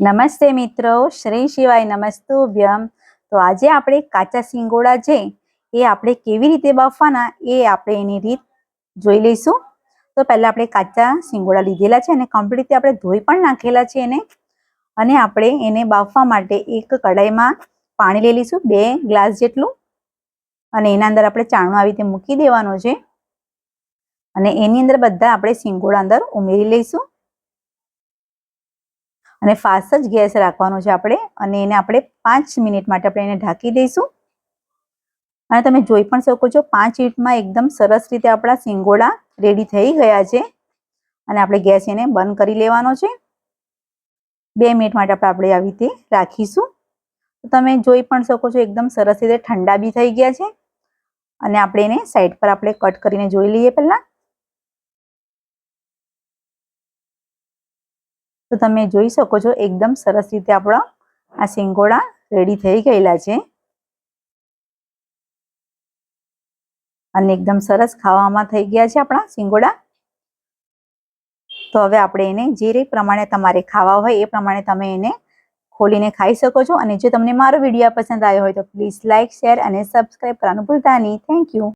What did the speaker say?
નમસ્તે મિત્રો, શ્રી શિવાય નમસ્તુભ્યમ। તો આજે આપણે કાચા સિંગોડા છે એ આપણે કેવી રીતે બાફવાના એ આપણે એની રીત જોઈ લઈશું। તો પહેલા આપણે કાચા સિંગોડા લીધેલા છે અને કમ્પ્લીટ રીતે આપણે ધોઈ પણ નાખેલા છે એને, અને આપણે એને બાફવા માટે એક કઢાઈમાં પાણી લઈ લઈશું 2 ગ્લાસ જેટલું, અને એના અંદર આપણે ચાણું આવી રીતે મૂકી દેવાનો છે અને એની અંદર બધા આપણે સિંગોડા અંદર ઉમેરી લઈશું અને ફાસ્ટ જ ગેસ રાખવાનો છે આપણે, અને એને આપણે 5 મિનિટ માટે આપણે એને ઢાંકી દઈશું। અને તમે જોઈ પણ શકો છો 5 મિનિટમાં એકદમ સરસ રીતે આપણા સિંગોડા રેડી થઈ ગયા છે, અને આપણે ગેસ એને બંધ કરી લેવાનો છે। 2 મિનિટ માટે આપણે આવી રીતે રાખીશું। તો તમે જોઈ પણ શકો છો એકદમ સરસ રીતે ઠંડા બી થઈ ગયા છે, અને આપણે એને સાઈડ પર આપણે કટ કરીને જોઈ લઈએ પહેલા। તો તમે જોઈ શકો છો એકદમ સરસ રીતે આપણા આ સિંગોડા રેડી થઈ ગયેલા છે, અને એકદમ સરસ ખાવામાં થઈ ગયા છે આપણા સિંગોડા। તો હવે આપણે એને જે રીત પ્રમાણે તમારે ખાવા હોય એ પ્રમાણે તમે એને ખોલીને ખાઈ શકો છો। અને જો તમને મારો વિડીયો પસંદ આવ્યો હોય તો પ્લીઝ લાઇક, શેર અને સબસ્ક્રાઇબ કરવાનું ભૂલતા નહીં। Thank you.